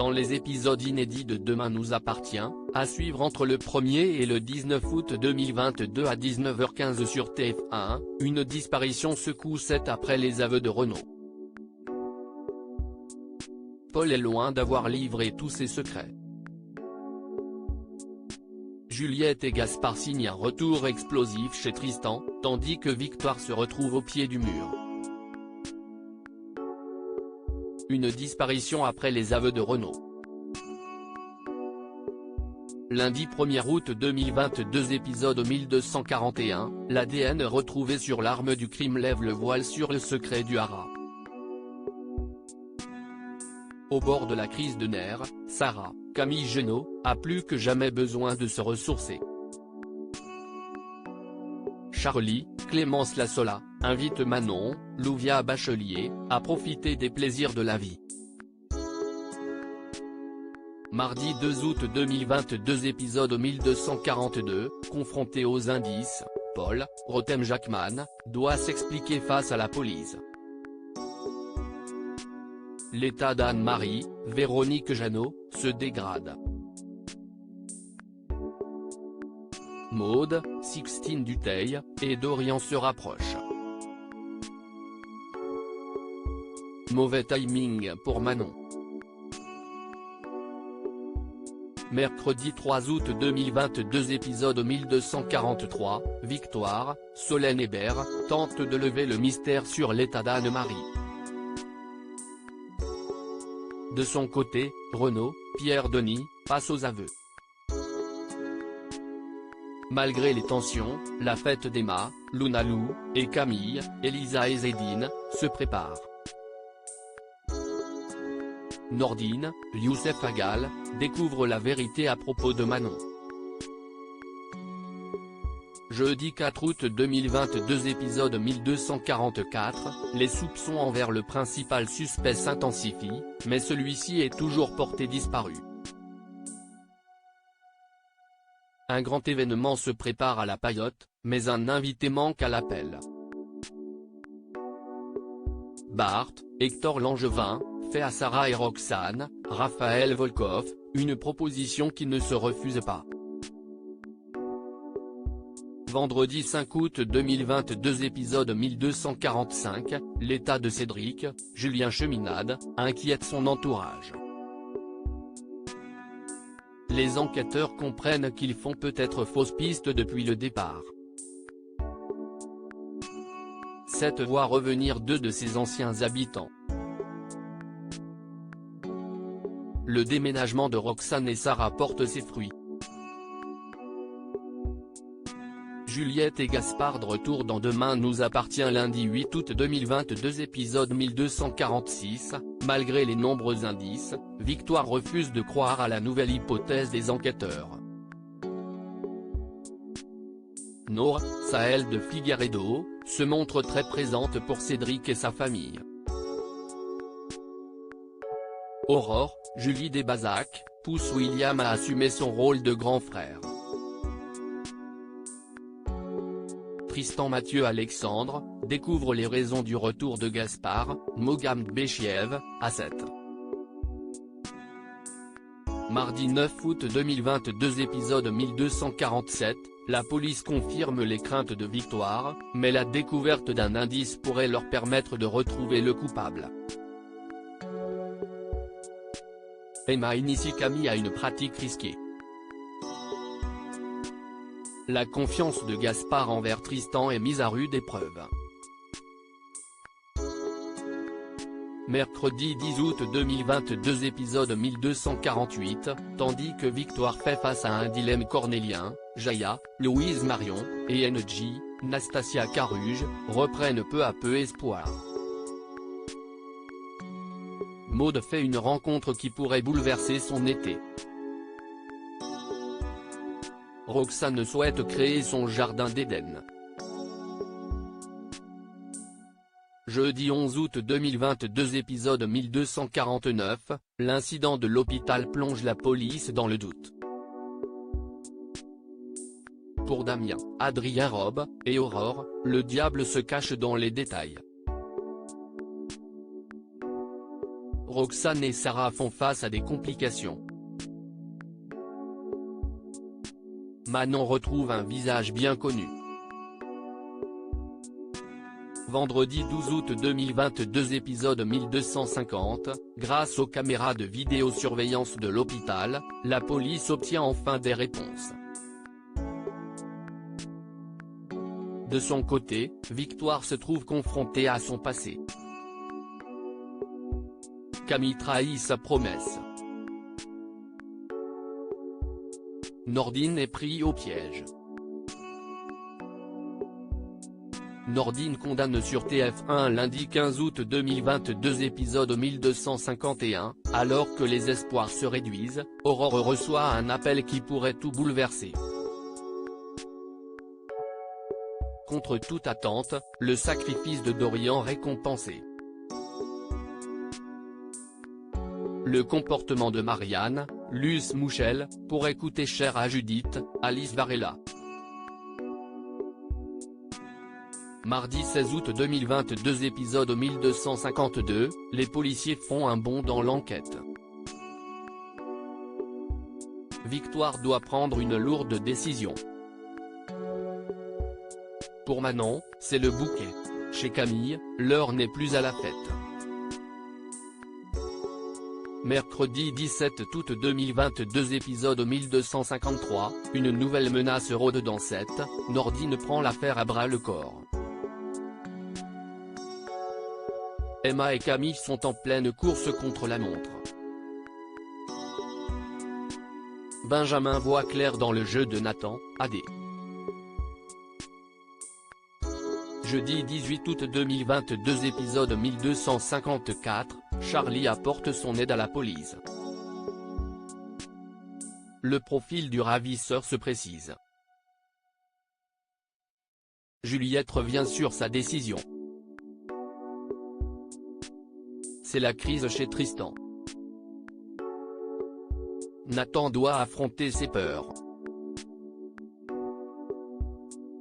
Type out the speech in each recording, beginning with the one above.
dans les épisodes inédits de Demain nous appartient, à suivre entre le 1er et le 19 août 2022 à 19h15 sur TF1, une disparition secoue 7 après les aveux de Renaud. Paul est loin d'avoir livré tous ses secrets. Juliette et Gaspard signent un retour explosif chez Tristan, tandis que Victoire se retrouve au pied du mur. Une disparition après les aveux de Renaud. Lundi 1er août 2022 épisode 1241, l'ADN retrouvé sur l'arme du crime lève le voile sur le secret du haras. Au bord de la crise de nerfs, Sarah, Camille Genot, a plus que jamais besoin de se ressourcer. Charlie, Clémence Lassola, invite Manon, Louvia Bachelier, à profiter des plaisirs de la vie. Mardi 2 août 2022 épisode 1242, confronté aux indices, Paul, Rotem Jackman, doit s'expliquer face à la police. L'état d'Anne-Marie, Véronique Jeannot, se dégrade. Maud, Sixtine Dutheil, et Dorian se rapprochent. Mauvais timing pour Manon. Mercredi 3 août 2022 épisode 1243, Victoire, Solène Hébert, tente de lever le mystère sur l'état d'Anne-Marie. De son côté, Renaud, Pierre Denis, passe aux aveux. Malgré les tensions, la fête d'Emma, Luna Lou, et Camille, Elisa et Zédine, se prépare. Nordine, Youssef Agal, découvre la vérité à propos de Manon. Jeudi 4 août 2022 épisode 1244, les soupçons envers le principal suspect s'intensifient, mais celui-ci est toujours porté disparu. Un grand événement se prépare à la Paillote, mais un invité manque à l'appel. Bart, Hector Langevin, fait à Sarah et Roxane, Raphaël Volkov, une proposition qui ne se refuse pas. Vendredi 5 août 2022 épisode 1245, l'état de Cédric, Julien Cheminade, inquiète son entourage. Les enquêteurs comprennent qu'ils font peut-être fausse piste depuis le départ. Seth voit revenir 2 de ses anciens habitants. Le déménagement de Roxane et Sarah porte ses fruits. Juliette et Gaspard de retour dans Demain nous appartient lundi 8 août 2022 épisode 1246, malgré les nombreux indices, Victoire refuse de croire à la nouvelle hypothèse des enquêteurs. Nora, Sahel de Figueiredo, se montre très présente pour Cédric et sa famille. Aurore, Julie Desbazac, pousse William à assumer son rôle de grand frère. Tristan Mathieu Alexandre, découvre les raisons du retour de Gaspard, Mogam Béchiev, à 7. Mardi 9 août 2022 épisode 1247, la police confirme les craintes de Victoire, mais la découverte d'un indice pourrait leur permettre de retrouver le coupable. Emma initie Camille à une pratique risquée. La confiance de Gaspard envers Tristan est mise à rude épreuve. Mercredi 10 août 2022 épisode 1248, tandis que Victoire fait face à un dilemme cornélien, Jaya, Louise Marion, et NJ, Nastasia Caruge, reprennent peu à peu espoir. Maud fait une rencontre qui pourrait bouleverser son été. Roxane souhaite créer son jardin d'Éden. Jeudi 11 août 2022 épisode 1249, l'incident de l'hôpital plonge la police dans le doute. Pour Damien, Adrien Robe, et Aurore, le diable se cache dans les détails. Roxane et Sarah font face à des complications. Manon retrouve un visage bien connu. Vendredi 12 août 2022 épisode 1250, grâce aux caméras de vidéosurveillance de l'hôpital, la police obtient enfin des réponses. De son côté, Victoire se trouve confrontée à son passé. Camille trahit sa promesse. Nordine est pris au piège. Nordine condamne sur TF1 lundi 15 août 2022 épisode 1251, alors que les espoirs se réduisent, Aurore reçoit un appel qui pourrait tout bouleverser. Contre toute attente, le sacrifice de Dorian récompensé. Le comportement de Marianne, Luce Mouchel, pourrait coûter cher à Judith, Alice Varela. Mardi 16 août 2022 épisode 1252, les policiers font un bond dans l'enquête. Victoire doit prendre une lourde décision. Pour Manon, c'est le bouquet. Chez Camille, l'heure n'est plus à la fête. Mercredi 17 août 2022 épisode 1253, une nouvelle menace rôde dans cette, Nordine prend l'affaire à bras le corps. Emma et Camille sont en pleine course contre la montre. Benjamin voit clair dans le jeu de Nathan, AD. Jeudi 18 août 2022 épisode 1254, Charlie apporte son aide à la police. Le profil du ravisseur se précise. Juliette revient sur sa décision. C'est la crise chez Tristan. Nathan doit affronter ses peurs.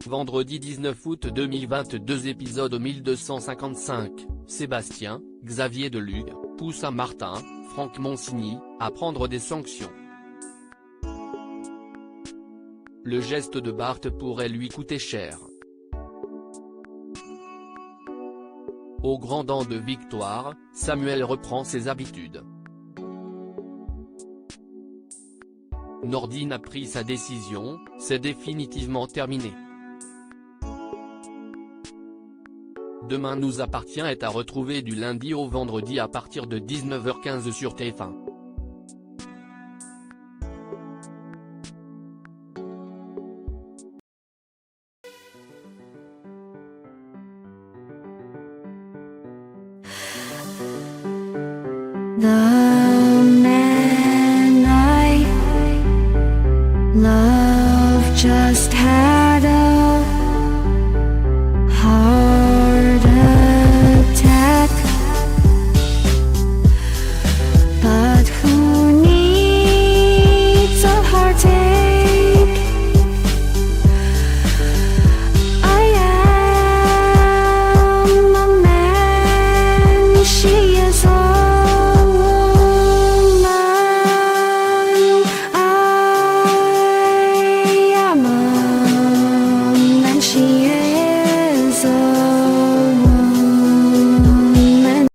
Vendredi 19 août 2022 épisode 1255, Sébastien, Xavier Delugue, pousse à Martin, Franck Monsigny, à prendre des sanctions. Le geste de Bart pourrait lui coûter cher. Au grand dam de Victoire, Samuel reprend ses habitudes. Nordine a pris sa décision, c'est définitivement terminé. Demain nous appartient est à retrouver du lundi au vendredi à partir de 19h15 sur TF1. 나